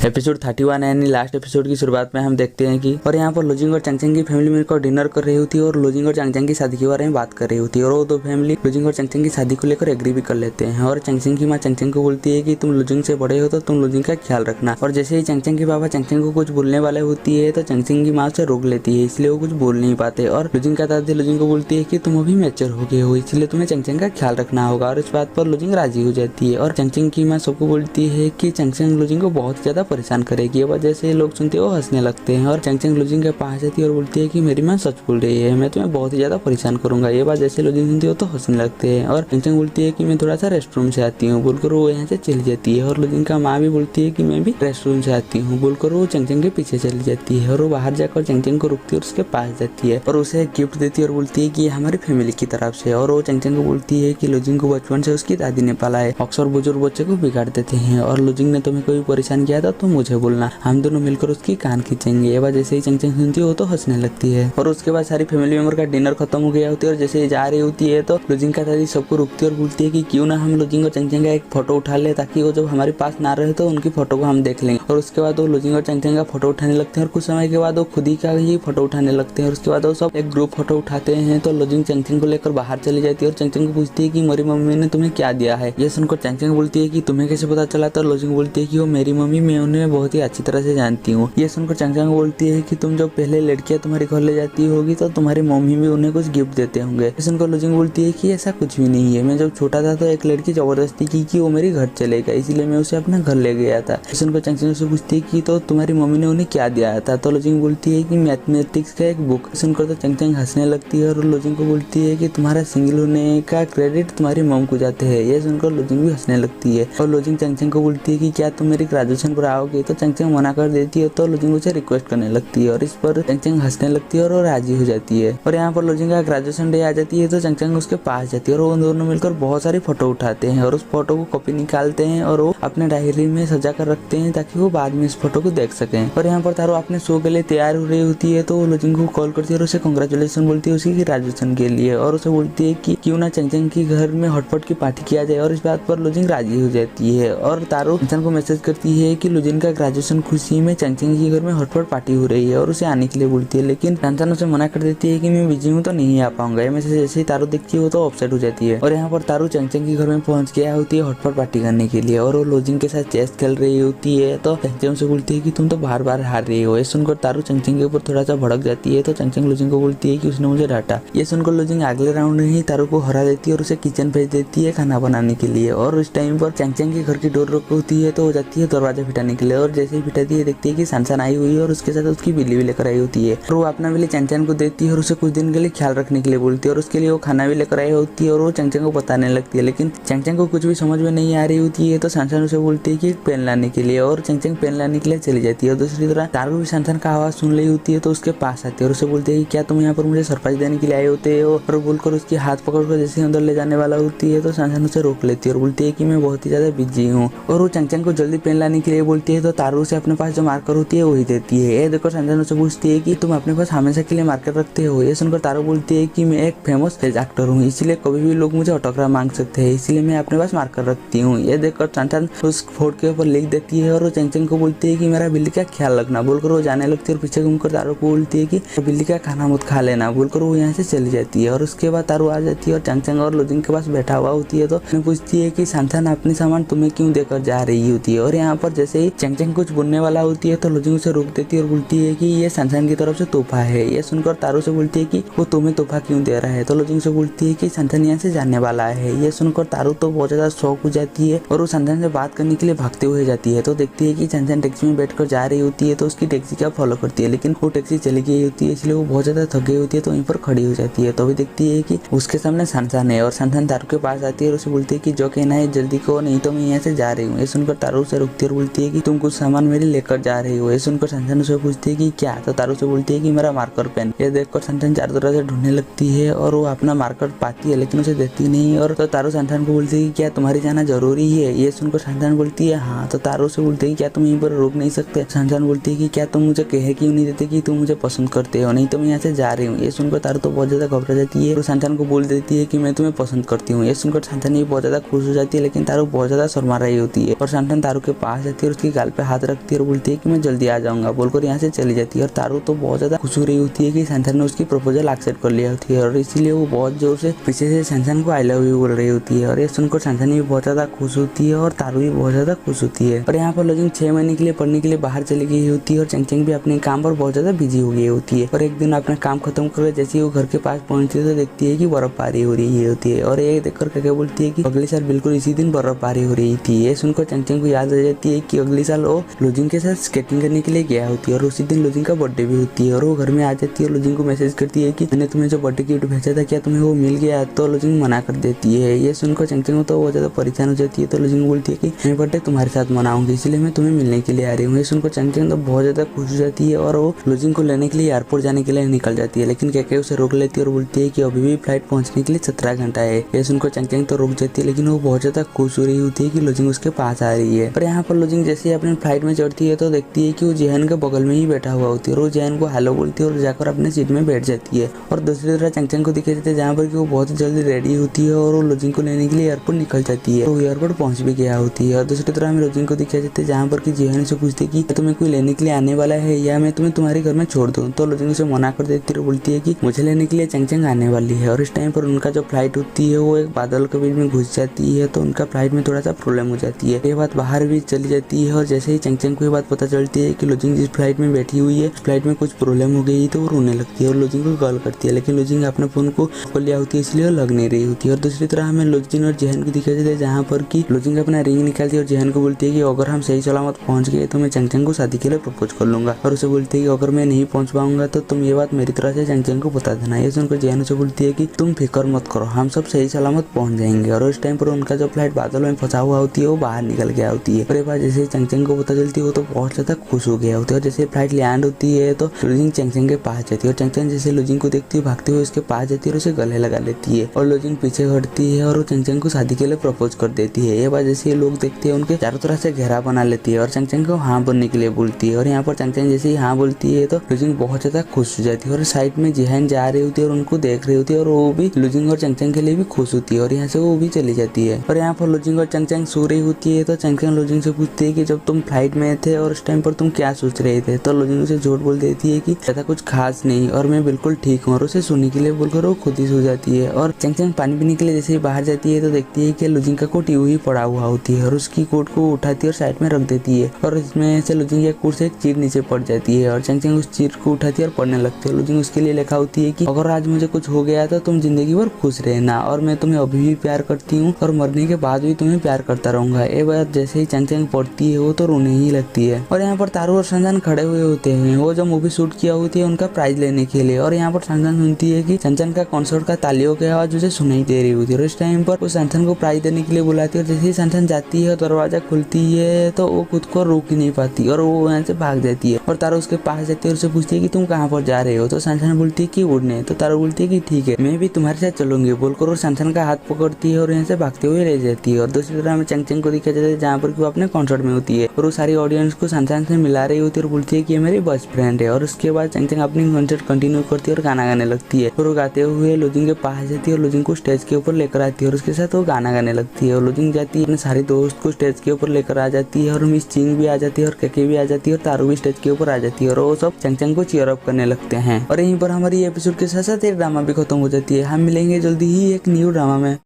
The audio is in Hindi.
एपिसोड 31 यानी लास्ट एपिसोड की शुरुआत में हम देखते हैं कि और यहाँ पर लुजिंग और चंगचंग की फैमिली मिलकर डिनर कर रही होती है और लुजिंग और चंगचंग की शादी के बारे में बात कर रही होती है और वो दो फैमिली लुजिंग और चंगचंग की शादी को लेकर एग्री भी कर लेते हैं। और चंगचंग की माँ चंगचंग को बोलती है कि तुम लुजिंग से बड़े हो तो तुम लुजिंग का ख्याल रखना। और जैसे ही चंगचंग के पापा चंगचंग को कुछ बोलने वाले होती है तो चंगचंग की माँ उसे रोक लेती है, इसलिए वो कुछ बोल नहीं पाते। और लुजिंग का दादी लुजिंग को बोलती है कि तुम अभी मैच्योर हो गए हो, इसलिए तुम्हें चंगचंग का ख्याल रखना होगा। और इस बात पर लुजिंग राजी हो जाती है और चंगचंग की माँ सबको बोलती है कि चंगचंग लुजिंग को बहुत ज्यादा परेशान करेगी। वजह से लोग सुनते हो हंसने लगते हैं और चंगचंग लुजिंग के पास जाती है और बोलती है कि मेरी माँ सच बोल रही है, मैं तुम्हें बहुत ही ज्यादा परेशान करूंगा। ये बात जैसे लुजिंग सुनती हो तो हंसने लगते हैं और चंगचंग बोलती है कि मैं थोड़ा सा रेस्टरूम से आती हूँ बोलकर वो यहाँ से चली जाती है। और लुजिंग का माँ भी बोलती है कि मैं भी रेस्टरूम से आती हूँ बोलकर वो चंगचंग के पीछे चली जाती है और वो बाहर जाकर चंगचंग को रुकती है और उसके पास जाती है और उसे गिफ्ट देती है और बोलती है कि ये हमारी फैमिली की तरफ से। और वो चंगचंग को बोलती है कि लुजिंग को बचपन से उसकी दादी ने पाला है, अक्सर बुजुर्ग बच्चे को बिगाड़ देते हैं और लुजिंग ने तुम्हें कोई परेशान किया था तो मुझे बोलना, हम दोनों मिलकर उसकी कान खींचेंगे। ये बात जैसे ही चंगचंग सुनती हो तो हंसने लगती है। और उसके बाद सारी फैमिली मेंबर का डिनर खत्म हो गया होती है और जैसे ही जा रही होती है तो लुजिंग का दादी सबको रुकती है और बोलती है कि क्यों ना हम लुजिंग और चंगचंग का एक फोटो उठा ले ताकि वो जब हमारे पास ना रहे तो उनकी फोटो को हम देख लेंगे। और उसके बाद वो लुजिंग और चंगचंग का फोटो उठाने लगते हैं और कुछ समय के बाद वो खुद ही का ही फोटो उठाने लगते हैं। और उसके बाद वो सब एक ग्रुप फोटो उठाते हैं तो लुजिंग चंगचंग को लेकर बाहर चली जाती है और चंगचंग को पूछती है कि मेरी मम्मी ने तुम्हें क्या दिया है। ये सुनकर चंगचंग बोलती है कि तुम्हें कैसे पता चला। तो लुजिंग बोलती है कि वो मेरी मम्मी, मैं उन्हें बहुत ही अच्छी तरह से जानती हूँ। ये सुनकर चंगचंग बोलती है कि तुम जब पहले लड़कियां तुम्हारे घर ले जाती होगी तो तुम्हारी मम्मी भी उन्हें कुछ गिफ्ट देते होंगे। ये सुनकर लुजिंग बोलती है कि ऐसा कुछ भी नहीं है, मैं जब छोटा था तो एक लड़की जबरदस्ती की कि वो मेरे घर चलेगा, इसलिए मैं उसे अपना घर ले गया था। ये सुनकर चंगचंग से पूछती है कि तो तुम्हारी मम्मी ने उन्हें क्या दिया था। तो लुजिंग बोलती है कि मैथमेटिक्स का एक बुक। सुनकर तो चंगचंग हंसने लगती है और लुजिंग को बोलती है कि तुम्हारा सिंगल होने का क्रेडिट तुम्हारी मम को जाते हैं। ये सुनकर लुजिंग भी हंसने लगती है और लुजिंग चंगचंग को बोलती है कि क्या तुम मेरी ग्रेजुएशन पर आओगे। तो चंगचंग मना कर देती है तो लुजिंग उसे रिक्वेस्ट करने लगती है और इस पर चंगचंग हंसने लगती है और राजी हो जाती है। और यहाँ पर लुजिंग का ग्रेजुएशन डे आ जाती है तो चंगचंग उसके पास जाती है और वो दोनों मिलकर बहुत सारी फोटो उठाते हैं और उस फोटो को कॉपी निकालते हैं और वो अपने डायरी में सजा कर रखते हैं ताकि वो बाद में इस फोटो को देख सकें। और यहाँ पर तारो अपने शो के लिए तैयार हो रही होती है तो वो लुजिंग को कॉल करती है और उसे कांग्रेचुलेशन बोलती है उसकी ग्रेजुएशन के लिए और उसे बोलती है कि क्यों ना चंगचंग की घर में हॉटपॉट की पार्टी किया जाए। और इस बात पर लुजिंग राजी हो जाती है और तारो चंगचंग को मैसेज करती है कि लुजिंग का ग्रेजुएशन खुशी में चंगचंग के घर में हॉटपॉट पार्टी हो रही है और उसे आने के लिए बोलती है, लेकिन चंगचंग उसे मना कर देती है कि मैं बिजी हूँ तो नहीं आ पाऊंगा। ये मैसेज जैसे ही तारो देखती है वो तो अपसेट हो जाती है। और यहाँ पर तारो चंगचंग के घर में पहुंच गया होती है हॉटपॉट पार्टी करने के लिए और वो लुजिंग के साथ चेस खेल रही होती है तो चंगचंग से बोलती है कि तुम तो बार बार हार रही हो। ये सुनकर तारो चंगचंग के ऊपर थोड़ा सा भड़क जाती है तो चंगचंग लुजिंग को बोलती है कि उसने मुझे डांटा। ये सुनकर लुजिंग अगले राउंड में ही तारो को हरा देती है और उसे किचन भेज देती है खाना बनाने के लिए। और उस टाइम पर चंगचंग के घर की डोर रोक होती है तो हो जाती है दरवाजा पिटाने के लिए और जैसे ही पिटाती है देखती है कि सनसन आई हुई है और उसके साथ उसकी बिल्ली भी लेकर आई होती है और वो अपना बिल्ली चंगचंग को देती है और उसे कुछ दिन के लिए ख्याल रखने के लिए बोलती है और उसके लिए वो खाना भी लेकर आई होती है और वो चंगचंग को बताने लगती है, लेकिन चंगचंग को कुछ भी समझ में नहीं आ रही होती है तो सनसन उसे बोलती है कि पेन लाने के लिए और चंगचंग पेन लाने के लिए चली जाती है। और दूसरी तरफ तारो भी सनसन का आवाज सुन रही होती है तो उसके पास आती है और उसे बोलती है कि क्या तुम यहाँ पर मुझे सरप्राइज देने के लिए आए होते हो। और बोलकर उसकी हाथ पकड़कर जैसे अंदर ले जाने वाला होती है तो सनसन उसे रोक लेती है और बोलती है कि मैं बहुत ही ज्यादा बिजी हूँ। और वो चंगचंग को जल्दी पेन लाने के लिए बोलती है तो तारो उसे अपने पास जो मार्कर होती है वही देती है। ये देखकर सनसन उसे पूछती है कि तुम अपने पास हमेशा के लिए मार्कर रखते हो। ये सुनकर तारो बोलती है कि मैं एक फेमस एक्टर हूँ, इसलिए कभी भी लोग मुझे ऑटोग्राफ मांग सकते हैं, इसलिए मैं अपने पास मार्कर रखती हूँ। ये देखकर सनसन उस फोर्ड के ऊपर लिख देती है और वो चंगचंग को बोलती है कि मेरा बिल्ली का ख्याल रखना बोलकर वो जाने लगती है और पीछे घूमकर तारो को बोलती है कि बिल्ली का खाना मत खा लेना बोलकर वो यहाँ से चली जाती है। और उसके बाद तारो आ जाती है और चंगचंग और लुजिंग के पास बैठा हुआ होती है तो पूछती है कि सनसन अपनी सामान तुम्हें क्यों देकर जा रही होती है। और यहाँ पर जैसे ही चंगचंग कुछ बोलने वाला होती है तो लुजिंग उसे रोक देती है और बोलती है कि ये सनसन की तरफ से तोहफा है। ये सुनकर तारो से बोलती है कि वो तुम्हें तोहफा क्यों दे रहा है। तो लुजिंग से बोलती है कि सनसन यहाँ से जाने वाला है। ये सुनकर तारो तो बहुत ज्यादा शौक हो जाती है और वो सनसन से बात करने के लिए भागते हुए जाती है तो देखती है कि सनसन टैक्सी में बैठकर जा रही होती है तो उसकी टैक्सी का फॉलो करती है, लेकिन वो टैक्सी चली गई होती है इसलिए वो बहुत ज्यादा थक गई होती है तो वहीं पर खड़ी हो जाती है। तो अभी देखती है कि उसके सामने सनसन है और सनसन तारो के पास आती है और उसे बोलती है कि जो कहना है जल्दी कहो नहीं तो मैं यहाँ से जा रही हूँ। ये सुनकर तारो उसे रुकती है और बोलती है कि तुम कुछ सामान मेरे लेकर जा रही हो। ये सुनकर सनसन उसे पूछती है कि क्या। तो तारो से बोलती है कि मेरा मार्कर पेन। ये देखकर सनसन चारों तरफ से ढूंढने लगती है और वो अपना मार्कर पाती है लेकिन उसे देती नहीं। और तो तारो सनसन को बोलती है कि क्या तुम्हारी जाना जरूरी है। ये सुनकर सनसन बोलती है हाँ। तो तारो से बोलती है क्या तुम यहीं पर रोक नहीं सकते। सनसन बोलती है कि क्या तुम मुझे कह क्यों नहीं देते कि तुम मुझे पसंद करते हो, नहीं तो मैं यहाँ से जा रही हूँ। ये सुनकर तारो तो बहुत ज्यादा घबरा जाती है और सनसन को बोल देती है कि मैं तुम्हें पसंद करती हूँ। ये सुनकर सनसन बहुत ज्यादा खुश हो जाती है लेकिन तारो बहुत ज्यादा शर्मा रही होती है और सनसन तारो के पास जाती है और उसकी गाल पे हाथ रखती है और बोलती है कि मैं जल्दी आ जाऊंगा बोलकर यहाँ से चली जाती है। और तारू तो बहुत ज्यादा खुश हो रही होती है कि सैनसन ने उसकी प्रपोजल एक्सेप्ट कर लिया होती है और इसीलिए वो बहुत जोर से पीछे से सैनसन को आई लव यू बोल रही होती है। और ये सुनकर सैनसन भी बहुत ज्यादा खुश होती है और तारू भी बहुत ज्यादा खुश होती है। और यहाँ पर लोजिंग 6 महीने के लिए पढ़ने के लिए बाहर चली गई होती है और चैंगचैंग भी अपने काम पर बहुत ज्यादा बिजी हो गई होती है। और एक दिन अपना काम खत्म करके जैसे वो घर के पास पहुंचती है तो देखती है कि बर्फबारी हो रही होती है। और ये देखकर काके बोलती है कि अगले साल बिल्कुल इसी दिन बर्फबारी हो रही थी। ये सुनकर चैंगचैंग को याद आ जाती है कि अगले साल वो लोजिंग के साथ स्केटिंग करने के लिए गया होती है और उसी दिन लोजिंग का बर्थडे भी होती है। और वो घर में आ जाती है और लोजिंग को मैसेज करती है कि मैंने तुम्हें जो बर्थडे गिफ्ट भेजा था क्या तुम्हें वो मिल गया। तो लोजिंग मना कर देती है। ये सुनकर चैंगचैंग तो बहुत ज्यादा परेशान हो जाती है। तो लोजिंग बोलती है कि मैं बर्थडे तुम्हारे साथ मनाऊंगी इसलिए मैं तुम्हें मिलने के लिए आ रही हूँ। ये सुनकर चैंगचैंग तो बहुत ज्यादा खुश हो जाती है और वो लोजिंग को लेने के लिए एयरपोर्ट जाने के लिए निकल जाती है। लेकिन काके उसे रोक लेती है और बोलती है कि अभी भी फ्लाइट पहुंचने के लिए 17 घंटा है। ये सुनकर चैंगचैंग तो रुक जाती है लेकिन वो बहुत ज्यादा खुश हो रही होती है कि लोजिंग उसके पास आ रही है। पर यहाँ पर लोजिंग जैसे अपने फ्लाइट में चढ़ती है तो देखती है कि वो जेहन के बगल में ही बैठा हुआ होती है और वो जेहन को हेलो बोलती है और जाकर अपने सीट में बैठ जाती है। और दूसरी तरह चैंगचैंग को दिखाई देते हैं जहाँ पर कि वो बहुत ही जल्दी रेडी होती है और वो लोजिंग को लेने के लिए एयरपोर्ट निकल जाती है। वो एयरपोर्ट पहुंच भी गया होती है। और दूसरी तरह हमें लोजिंग को दिखाई देते हैं जहाँ पर कि जेहन से पूछती है कि तुम्हें कोई लेने के लिए आने वाला है या मैं तुम्हें तुम्हारे घर में छोड़ दूं। तो लोजिंग उसे मना कर देती है और बोलती है कि मुझे लेने के लिए चैंगचैंग आने वाली है। और इस टाइम पर उनका जो फ्लाइट होती है वो एक बादल के बीच में घुस जाती है तो उनका फ्लाइट में थोड़ा सा प्रॉब्लम हो जाती है। ये बात बाहर भी चली जाती है और जैसे ही चैंगचैंग को ये बात पता चलती है कि लोजिंग जिस फ्लाइट में बैठी हुई है फ्लाइट में कुछ प्रॉब्लम हो गई तो वो रोने लगती है और लोजिंग को कॉल करती है। लेकिन लोजिंग अपने फोन को खोल लिया होती है इसलिए वो लग नहीं रही होती है। और दूसरी तरह हमें लोजिंग और जेहन को दिखाई देता है जहाँ पर कि लोजिंग अपना रिंग निकालती है और जेहन को बोलती है कि अगर हम सही सलामत पहुंच गए तो मैं चैंगचैंग को शादी के लिए प्रपोज कर लूंगा। और उसे बोलती है कि अगर मैं नहीं पहुंच पाऊंगा तो तुम ये बात मेरी तरह से चैंगचैंग को बता देना। ये सुनकर जेहन उसे बोलती है कि तुम फिक्र मत करो हम सब सही सलामत पहुंच जाएंगे। और उस टाइम पर उनका जो फ्लाइट बादल में फंसा हुआ होती है वो बाहर निकल गया होती है। और एक बार जैसे चैंगचैंग को पता चलती है वो तो बहुत ज्यादा खुश हो गया होती है। और जैसे फ्लाइट लैंड होती है तो लोजिंग चैंगचैंग के पास जाती है और चैंगचैंग जैसे लोजिंग को देखती है भागते हुए उसके पास जाती है और उसे गले लगा लेती है। और लोजिंग पीछे हटती है और वो चैंगचैंग को शादी के लिए प्रपोज कर देती है। ये बात जैसे लोग देखते हैं उनके चारों तरफ से घेरा बना लेती है और चैंगचैंग को हाँ बोलने के लिए बोलती है। और यहाँ पर चैंगचैंग जैसे ही हाँ बोलती है तो लोजिंग बहुत ज्यादा खुश हो जाती है। और साइड में जेहन जा रही होती है और उनको देख रही होती है और वो भी लोजिंग और चैंगचैंग के लिए भी खुश होती है और यहाँ से वो भी चली जाती है। और यहाँ पर लोजिंग और चैंगचैंग सो रही होती है तो चैंगचैंग लोजिंग से पूछती है कि जब तुम फ्लाइट में थे और उस टाइम पर तुम क्या सोच रहे थे। तो लोजिंग उसे झूठ बोल देती है कि ज्यादा कुछ खास नहीं और मैं बिल्कुल ठीक हूँ। और उसे सोने के लिए बोलकर वो खुद ही सो जाती है। और चैंगचैंग पानी पीने के लिए जैसे ही बाहर जाती है तो देखती है कि लोजिंग का कोट यूं ही पड़ा हुआ होती है और उसकी कोट को उठाती है और साइड में रख देती है। और इसमें से लोजिंग के कोट से एक चीर नीचे पड़ जाती है और चैंगचैंग उस चीर को उठाती है और पढ़ने लगती है। लोजिंग उसके लिए लिखा होती है कि अगर आज मुझे कुछ हो गया तो तुम जिंदगी भर खुश रहना और मैं तुम्हें अभी भी प्यार करती हूँ और मरने के बाद भी तुम्हें प्यार करता रहूंगा। ये बात जैसे ही चैंगचैंग पढ़ती है वो तो रोने ही लगती है। और यहाँ पर तारू और सनसन खड़े हुए होते हैं वो जो मूवी शूट किया होती है उनका प्राइज लेने के लिए। और यहाँ पर सनसन सुनती है कि सनसन का कॉन्सर्ट का तालियों की आवाज उसे सुनाई दे रही होती है। और इस टाइम पर वो सनसन को प्राइज देने के लिए बुलाती है और जैसे ही सनसन जाती है दरवाजा खुलती है तो वो खुद को रोक ही नहीं पाती और वो यहाँ से भाग जाती है। और तारू उसके पास जाती है और उसे पूछती है कि तुम कहाँ पर जा रहे हो। तो सनसन बोलती है कि उड़ने। तो तारू बोलती है कि ठीक है मैं भी तुम्हारे साथ चलूंगी बोलकर वो सनसन का हाथ पकड़ती है और यहाँ से भागते हुए रह जाती है। और दूसरी तरह हमें चैंगचैंग को दिखाया जाता है जहाँ पर वो अपने कॉन्सर्ट में होती है और वो सारी ऑडियंस को सनसन से मिला रही होती है और बोलती है कि ये मेरी बेस्ट फ्रेंड है। और उसके बाद चैंगचैंग अपनी कॉन्सर्ट कंटिन्यू करती है और गाना गाने लगती है। और वो गाते हुए लोजिंग के पास जाती है और लोजिंग को स्टेज के ऊपर लेकर आती है और उसके साथ वो गाना गाने लगती है। और लोजिंग जाती है अपने सारे दोस्त को स्टेज के ऊपर लेकर आ जाती है और मिस चिंग भी आ जाती है और केके भी आ जाती है और तारू भी स्टेज के ऊपर आ जाती है और वो सब चैंगचैंग को चीयर अप करने लगते हैं। और यहीं पर हमारी एपिसोड के साथ साथ एक ड्रामा भी खत्म हो जाती है। हम मिलेंगे जल्दी ही एक न्यू ड्रामा में।